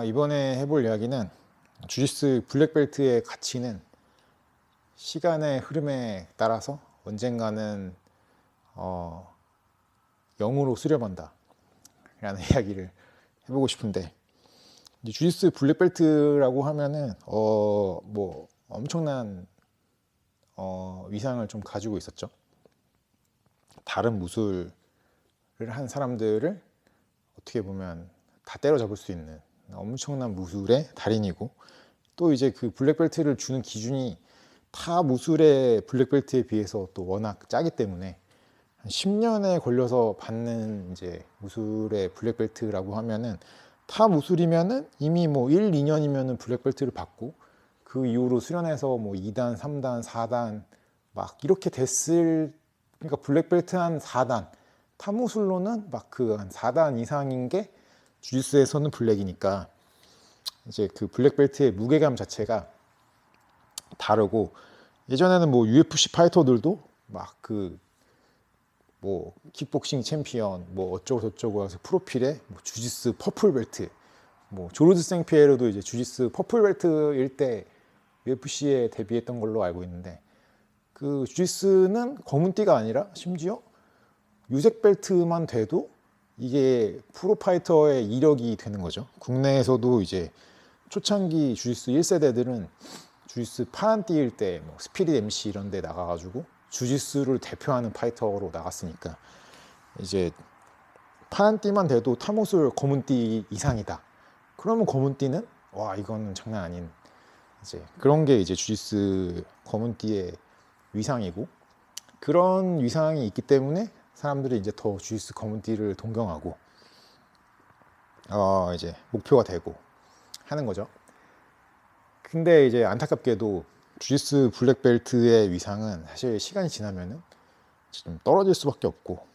이번에 해볼 이야기는 주짓수 블랙벨트의 가치는 시간의 흐름에 따라서 언젠가는 0으로 수렴한다 라는 이야기를 해보고 싶은데, 주짓수 블랙벨트라고 하면은 뭐 엄청난 위상을 좀 가지고 있었죠. 다른 무술을 한 사람들을 어떻게 보면 다 때려잡을 수 있는 엄청난 무술의 달인이고, 또 이제 그 블랙벨트를 주는 기준이 타 무술의 블랙벨트에 비해서 또 워낙 짜기 때문에 한 10년에 걸려서 받는 이제 무술의 블랙벨트라고 하면은, 타 무술이면은 이미 뭐 1, 2년이면은 블랙벨트를 받고 그 이후로 수련해서 뭐 2단, 3단, 4단 막 이렇게 됐을, 그러니까 블랙벨트 한 4단, 타 무술로는 막 그 한 4단 이상인 게 주짓수에서는 블랙이니까 이제 그 블랙벨트의 무게감 자체가 다르고, 예전에는 뭐 UFC 파이터들도 막 그 뭐 킥복싱 챔피언 뭐 어쩌고 저쩌고 해서 프로필에 뭐 주짓수 퍼플 벨트, 뭐 조르드 생피에르도 이제 주짓수 퍼플 벨트일 때 UFC에 데뷔했던 걸로 알고 있는데, 그 주짓수는 검은띠가 아니라 심지어 유색 벨트만 돼도 이게 프로파이터의 이력이 되는 거죠. 국내에서도 이제 초창기 주짓수 1세대들은 주짓수 파란띠일 때 뭐 스피릿 MC 이런 데 나가가지고 주짓수를 대표하는 파이터로 나갔으니까, 이제 파란띠만 돼도 타무술 검은띠 이상이다 그러면 검은띠는 와, 이거는 장난 아닌 이제 그런 게 이제 주짓수 검은띠의 위상이고, 그런 위상이 있기 때문에 사람들이 이제 더 주짓수 검은띠를 동경하고 이제 목표가 되고 하는 거죠. 근데 이제 안타깝게도 주짓수 블랙벨트의 위상은 사실 시간이 지나면은 좀 떨어질 수밖에 없고,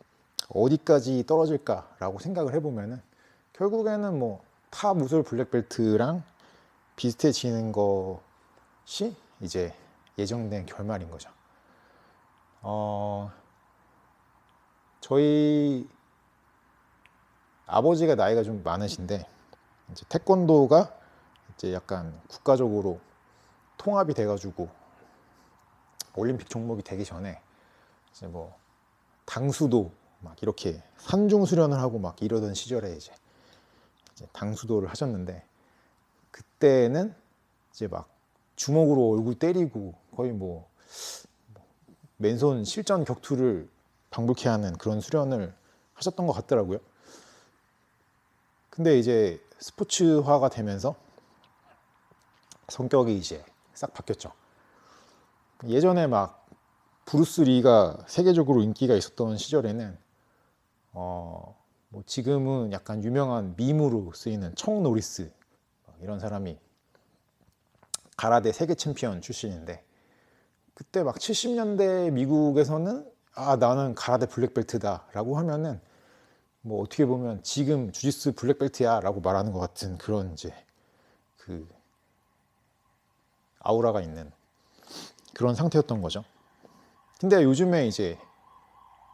어디까지 떨어질까라고 생각을 해보면은 결국에는 뭐 타 무술 블랙벨트랑 비슷해지는 것이 이제 예정된 결말인 거죠. 저희 아버지가 나이가 좀 많으신데, 이제 태권도가 이제 약간 국가적으로 통합이 돼가지고 올림픽 종목이 되기 전에 이제 뭐 당수도 막 이렇게 산중 수련을 하고 막 이러던 시절에 이제 당수도를 하셨는데, 그때는 이제 막 주먹으로 얼굴 때리고 거의 뭐 맨손 실전 격투를 방불케 하는 그런 수련을 하셨던 것 같더라고요. 근데 이제 스포츠화가 되면서 성격이 이제 싹 바뀌었죠. 예전에 막 브루스 리가 세계적으로 인기가 있었던 시절에는 뭐 지금은 약간 유명한 밈으로 쓰이는 척 노리스 이런 사람이 가라데 세계 챔피언 출신인데, 그때 막 70년대 미국에서는 나는 가라데 블랙벨트다 라고 하면은 뭐 어떻게 보면 지금 주짓수 블랙벨트야 라고 말하는 것 같은 그런 이제 그 아우라가 있는 그런 상태였던 거죠. 근데 요즘에 이제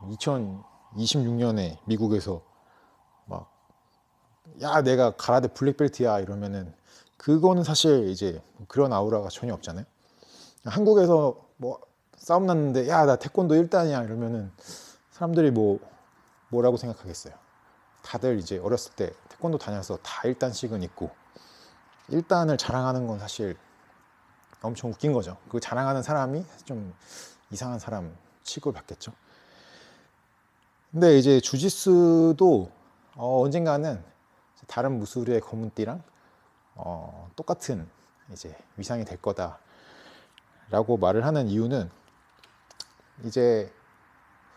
2026년에 미국에서 막 야, 내가 가라데 블랙벨트야 이러면은 그거는 사실 이제 그런 아우라가 전혀 없잖아요. 한국에서 뭐 싸움 났는데 야, 나 태권도 1단이야 이러면은 사람들이 뭐라고 생각하겠어요. 다들 이제 어렸을 때 태권도 다녀서 다 1단씩은 있고, 1단을 자랑하는 건 사실 엄청 웃긴 거죠. 그 자랑하는 사람이 좀 이상한 사람 취급을 받겠죠. 근데 이제 주짓수도 언젠가는 다른 무술의 검은띠랑 똑같은 이제 위상이 될 거다라고 말을 하는 이유는, 이제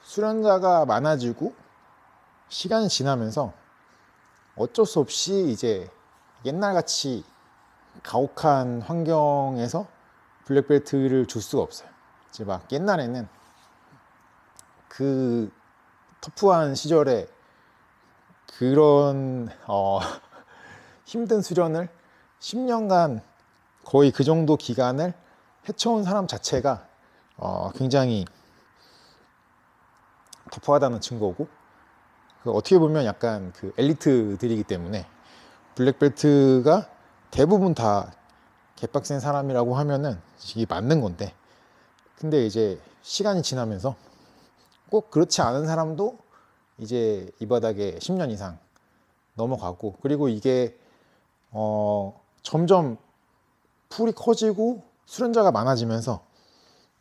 수련자가 많아지고 시간이 지나면서 어쩔 수 없이 이제 옛날같이 가혹한 환경에서 블랙벨트를 줄 수가 없어요. 이제 막 옛날에는 그 터프한 시절에 그런 힘든 수련을 10년간 거의 그 정도 기간을 헤쳐온 사람 자체가 굉장히 터프하다는 증거고, 어떻게 보면 약간 그 엘리트들이기 때문에 블랙벨트가 대부분 다 개빡센 사람이라고 하면은 이게 맞는 건데, 근데 이제 시간이 지나면서 꼭 그렇지 않은 사람도 이제 이 바닥에 10년 이상 넘어가고, 그리고 이게 점점 풀이 커지고 수련자가 많아지면서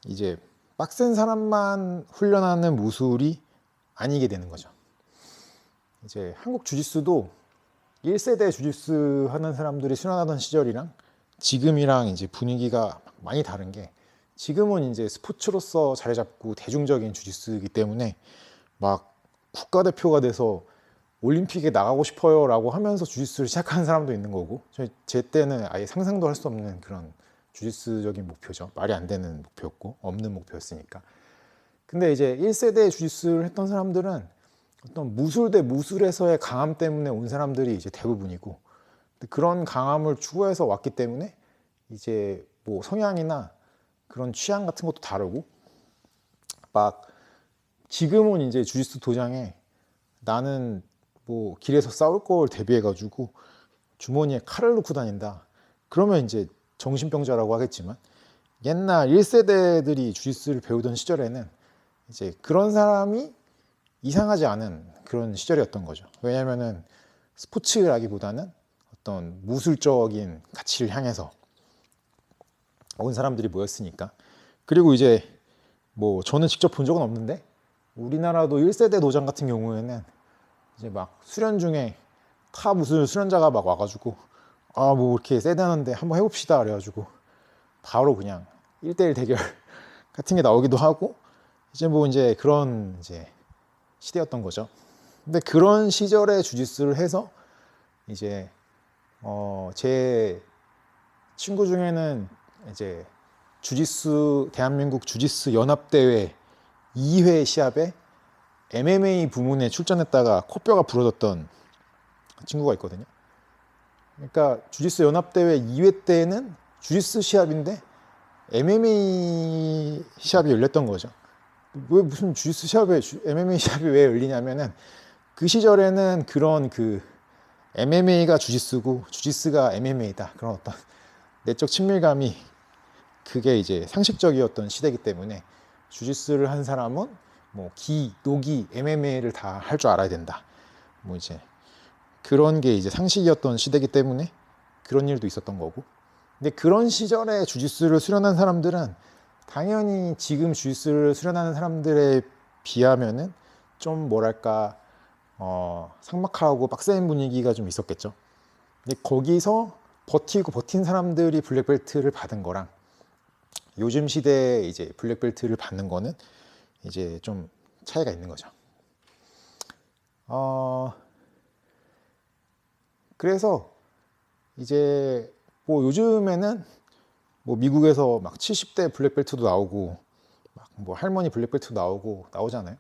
이제 빡센 사람만 훈련하는 무술이 아니게 되는 거죠. 이제 한국 주짓수도 1세대 주짓수 하는 사람들이 수련하던 시절이랑 지금이랑 이제 분위기가 많이 다른 게, 지금은 이제 스포츠로서 자리 잡고 대중적인 주짓수이기 때문에 막 국가대표가 돼서 올림픽에 나가고 싶어요 라고 하면서 주짓수를 시작하는 사람도 있는 거고, 제 때는 아예 상상도 할 수 없는 그런 주짓수적인 목표죠. 말이 안 되는 목표였고 없는 목표였으니까. 근데 이제 1세대 주짓수를 했던 사람들은 어떤 무술 대 무술에서의 강함 때문에 온 사람들이 이제 대부분이고, 그런 강함을 추구해서 왔기 때문에 이제 뭐 성향이나 그런 취향 같은 것도 다르고, 막 지금은 이제 주짓수 도장에 나는 뭐 길에서 싸울 걸 대비해 가지고 주머니에 칼을 넣고 다닌다, 그러면 이제 정신병자라고 하겠지만, 옛날 1세대들이 주짓수를 배우던 시절에는 이제 그런 사람이 이상하지 않은 그런 시절이었던 거죠. 왜냐면은 스포츠라기보다는 어떤 무술적인 가치를 향해서 온 사람들이 모였으니까. 그리고 이제 뭐 저는 직접 본 적은 없는데, 우리나라도 1세대 도장 같은 경우에는 이제 막 수련 중에 타 무술 수련자가 막 와가지고 아 뭐 이렇게 세대하는데 한번 해봅시다 그래가지고 바로 그냥 1대1 대결 같은 게 나오기도 하고, 이제 뭐 이제 그런 이제 시대였던 거죠. 근데 그런 시절에 주짓수를 해서 이제 제 친구 중에는 이제 대한민국 주짓수 연합대회 2회 시합에 MMA 부문에 출전했다가 코뼈가 부러졌던 친구가 있거든요. 그러니까 주짓수 연합대회 2회 때는 주짓수 시합인데 MMA 시합이 열렸던 거죠. 왜 무슨 주짓수 시합에 MMA 시합이 왜 열리냐면은, 그 시절에는 그런 그 MMA가 주짓수고 주짓수가 MMA다, 그런 어떤 내적 친밀감이 그게 이제 상식적이었던 시대이기 때문에 주짓수를 한 사람은 뭐 기, 노기, MMA를 다 할 줄 알아야 된다, 뭐 이제 그런 게 이제 상식이었던 시대이기 때문에 그런 일도 있었던 거고. 근데 그런 시절에 주짓수를 수련한 사람들은 당연히 지금 주짓수를 수련하는 사람들에 비하면은 좀 뭐랄까 삭막하고 빡센 분위기가 좀 있었겠죠. 근데 거기서 버틴 사람들이 블랙벨트를 받은 거랑 요즘 시대에 이제 블랙벨트를 받는 거는 이제 좀 차이가 있는 거죠. 그래서 이제 뭐 요즘에는 뭐 미국에서 막 70대 블랙벨트도 나오고 막 뭐 할머니 블랙벨트도 나오잖아요.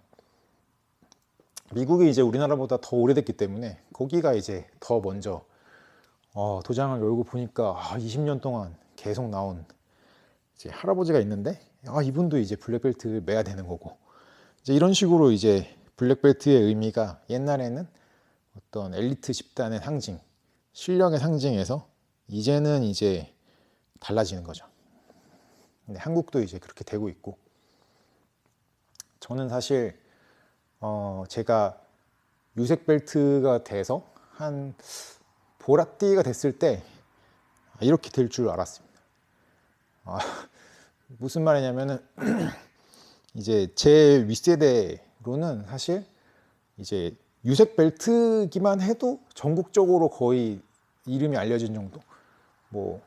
미국이 이제 우리나라보다 더 오래됐기 때문에 거기가 이제 더 먼저 도장을 열고 보니까 20년 동안 계속 나온 이제 할아버지가 있는데, 이분도 이제 블랙벨트를 매야 되는 거고, 이제 이런 식으로 이제 블랙벨트의 의미가 옛날에는 어떤 엘리트 집단의 상징, 실력의 상징에서 이제는 이제 달라지는 거죠. 근데 한국도 이제 그렇게 되고 있고, 저는 사실 제가 유색 벨트가 돼서 한 보라띠가 됐을 때 이렇게 될 줄 알았습니다. 무슨 말이냐면은 이제 제 윗세대로는 사실 이제 유색 벨트기만 해도 전국적으로 거의 이름이 알려진 정도. 뭐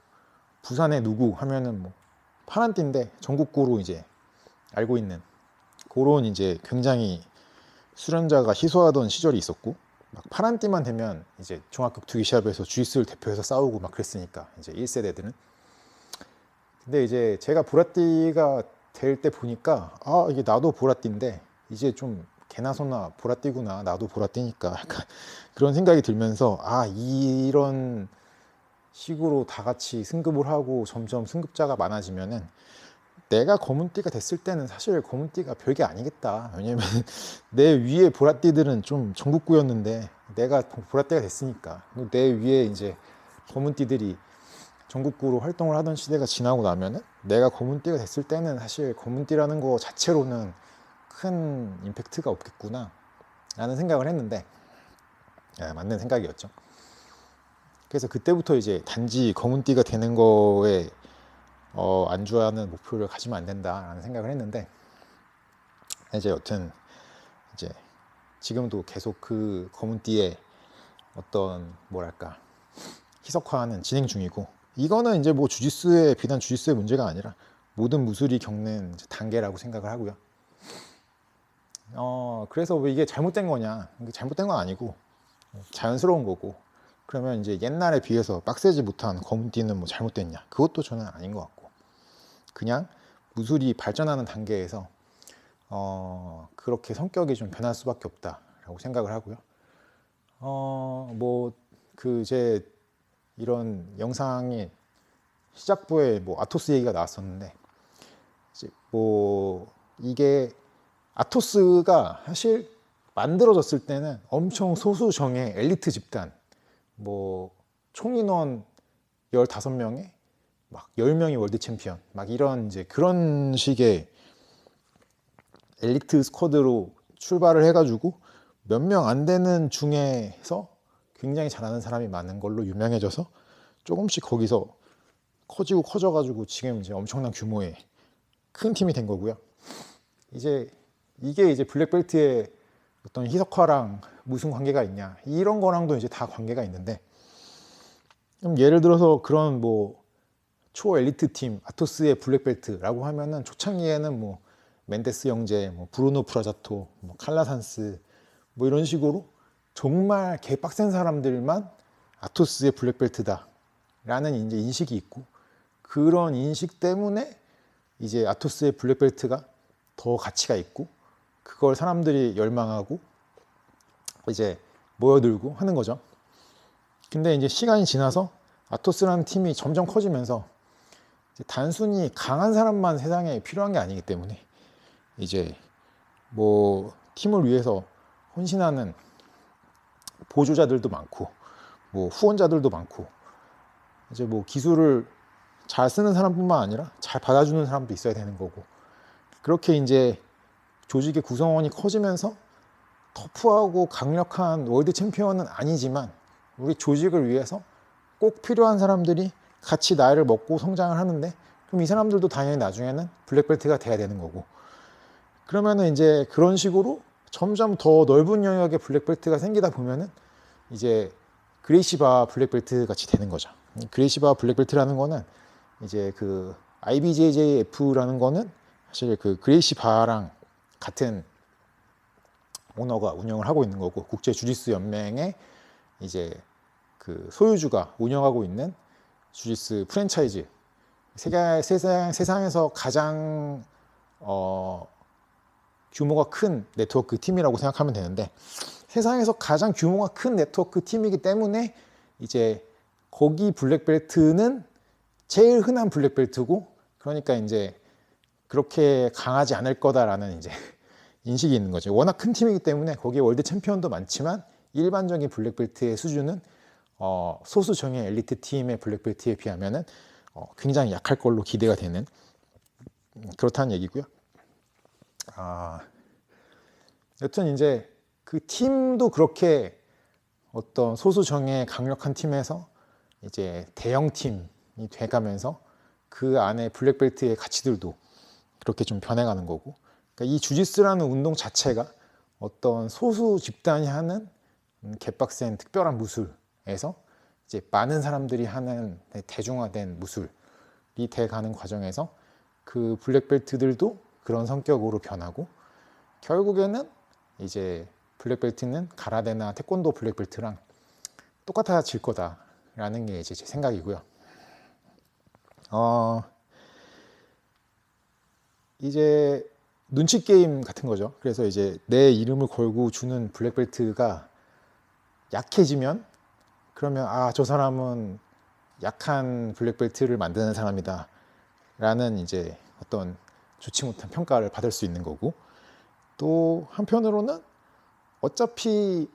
부산의 누구 하면은 뭐 파란띠인데 전국구로 이제 알고 있는 그런 이제 굉장히 수련자가 희소하던 시절이 있었고, 막 파란띠만 되면 이제 종합격투기 시합에서 주짓수를 대표해서 싸우고 막 그랬으니까 이제 1세대들은. 근데 이제 제가 보라띠가 될 때 보니까 이게 나도 보라띠인데 이제 좀 개나 소나 보라띠구나, 나도 보라띠니까 약간 그런 생각이 들면서 이런 식으로 다 같이 승급을 하고 점점 승급자가 많아지면은 내가 검은띠가 됐을 때는 사실 검은띠가 별게 아니겠다. 왜냐면 내 위에 보라띠들은 좀 전국구였는데 내가 보라띠가 됐으니까 내 위에 이제 검은띠들이 전국구로 활동을 하던 시대가 지나고 나면은 내가 검은띠가 됐을 때는 사실 검은띠라는 거 자체로는 큰 임팩트가 없겠구나 라는 생각을 했는데 맞는 생각이었죠. 그래서 그때부터 이제 단지 검은띠가 되는 거에 안주하는 목표를 가지면 안 된다라는 생각을 했는데, 이제 여튼 이제 지금도 계속 그 검은띠의 어떤 뭐랄까 희석화는 진행 중이고, 이거는 이제 뭐 주짓수의 비단 주짓수의 문제가 아니라 모든 무술이 겪는 단계라고 생각을 하고요. 그래서 왜 이게 잘못된 거냐? 이게 잘못된 건 아니고 자연스러운 거고, 그러면 이제 옛날에 비해서 빡세지 못한 검은띠는 뭐 잘못됐냐? 그것도 저는 아닌 것 같고, 그냥 무술이 발전하는 단계에서 그렇게 성격이 좀 변할 수밖에 없다라고 생각을 하고요. 뭐 그 제 이런 영상이 시작부에 뭐 아토스 얘기가 나왔었는데, 이제 뭐 이게 아토스가 사실 만들어졌을 때는 엄청 소수정의 엘리트 집단, 뭐 총인원 15명에 막 10명이 월드 챔피언, 막 이런 이제 그런 식의 엘리트 스쿼드로 출발을 해가지고 몇 명 안 되는 중에서 굉장히 잘하는 사람이 많은 걸로 유명해져서 조금씩 거기서 커지고 커져가지고 지금 이제 엄청난 규모의 큰 팀이 된 거고요. 이제 이게 이제 블랙벨트의 어떤 희석화랑 무슨 관계가 있냐, 이런 거랑도 이제 다 관계가 있는데, 그럼 예를 들어서 그런 뭐 초엘리트 팀 아토스의 블랙벨트라고 하면은 초창기에는 뭐 멘데스 형제, 뭐 브루노 프라자토, 뭐 칼라산스, 뭐 이런 식으로 정말 개빡센 사람들만 아토스의 블랙벨트다 라는 이제 인식이 있고, 그런 인식 때문에 이제 아토스의 블랙벨트가 더 가치가 있고, 그걸 사람들이 열망하고 이제 모여들고 하는 거죠. 근데 이제 시간이 지나서 아토스라는 팀이 점점 커지면서 이제 단순히 강한 사람만 세상에 필요한 게 아니기 때문에 이제 뭐 팀을 위해서 헌신하는 보조자들도 많고, 뭐 후원자들도 많고, 이제 뭐 기술을 잘 쓰는 사람뿐만 아니라 잘 받아주는 사람도 있어야 되는 거고, 그렇게 이제 조직의 구성원이 커지면서 터프하고 강력한 월드 챔피언은 아니지만 우리 조직을 위해서 꼭 필요한 사람들이 같이 나이를 먹고 성장을 하는데, 그럼 이 사람들도 당연히 나중에는 블랙벨트가 돼야 되는 거고, 그러면은 이제 그런 식으로 점점 더 넓은 영역의 블랙벨트가 생기다 보면은 이제 그레이시바 블랙벨트 같이 되는 거죠. 그레이시바 블랙벨트라는 거는 이제 그 IBJJF라는 거는 사실 그 그레이시바랑 같은 오너가 운영을 하고 있는 거고, 국제 주짓수 연맹의 이제 그 소유주가 운영하고 있는 주짓수 프랜차이즈, 세상에서 가장 규모가 큰 네트워크 팀이라고 생각하면 되는데, 세상에서 가장 규모가 큰 네트워크 팀이기 때문에 이제 거기 블랙벨트는 제일 흔한 블랙벨트고, 그러니까 이제 그렇게 강하지 않을 거다라는 이제 인식이 있는 거죠. 워낙 큰 팀이기 때문에 거기에 월드 챔피언도 많지만 일반적인 블랙벨트의 수준은 소수 정예 엘리트 팀의 블랙벨트에 비하면은 굉장히 약할 걸로 기대가 되는, 그렇다는 얘기고요. 여튼 이제 그 팀도 그렇게 어떤 소수 정예 강력한 팀에서 이제 대형 팀이 돼가면서 그 안에 블랙벨트의 가치들도 그렇게 좀 변해가는 거고, 그러니까 이 주짓수라는 운동 자체가 어떤 소수 집단이 하는 개빡센 특별한 무술에서 이제 많은 사람들이 하는 대중화된 무술이 돼가는 과정에서 그 블랙벨트들도 그런 성격으로 변하고, 결국에는 이제 블랙벨트는 가라데나 태권도 블랙벨트랑 똑같아질 거다라는 게 이제 제 생각이고요. 이제 눈치 게임 같은 거죠. 그래서 이제 내 이름을 걸고 주는 블랙벨트가 약해지면, 그러면 저 사람은 약한 블랙벨트를 만드는 사람이다 라는 이제 어떤 좋지 못한 평가를 받을 수 있는 거고, 또 한편으로는 어차피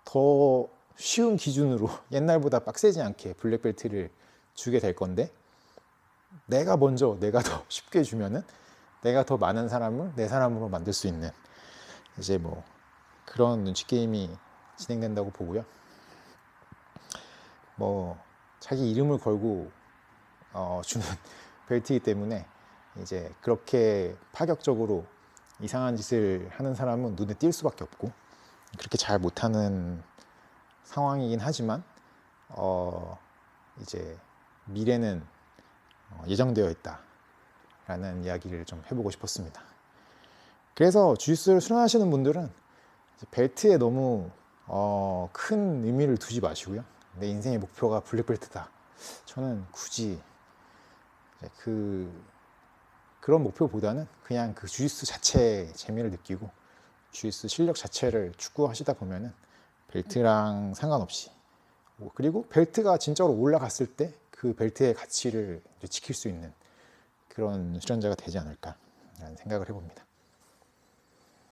더 쉬운 기준으로 옛날보다 빡세지 않게 블랙벨트를 주게 될 건데, 내가 더 쉽게 주면은 내가 더 많은 사람을 내 사람으로 만들 수 있는 이제 뭐 그런 눈치 게임이 진행된다고 보고요. 뭐 자기 이름을 걸고 주는 벨트이기 때문에 이제 그렇게 파격적으로 이상한 짓을 하는 사람은 눈에 띌 수밖에 없고, 그렇게 잘 못하는 상황이긴 하지만 이제 미래는 예정되어 있다라는 이야기를 좀 해보고 싶었습니다. 그래서 주짓수를 수련하시는 분들은 벨트에 너무 큰 의미를 두지 마시고요. 내 인생의 목표가 블랙벨트다. 저는 굳이 그런 목표보다는 그냥 그 주짓수 자체의 재미를 느끼고 주짓수 실력 자체를 추구하시다 보면은 벨트랑 상관없이, 그리고 벨트가 진짜로 올라갔을 때 그 벨트의 가치를 지킬 수 있는 그런 수련자가 되지 않을까라는 생각을 해봅니다.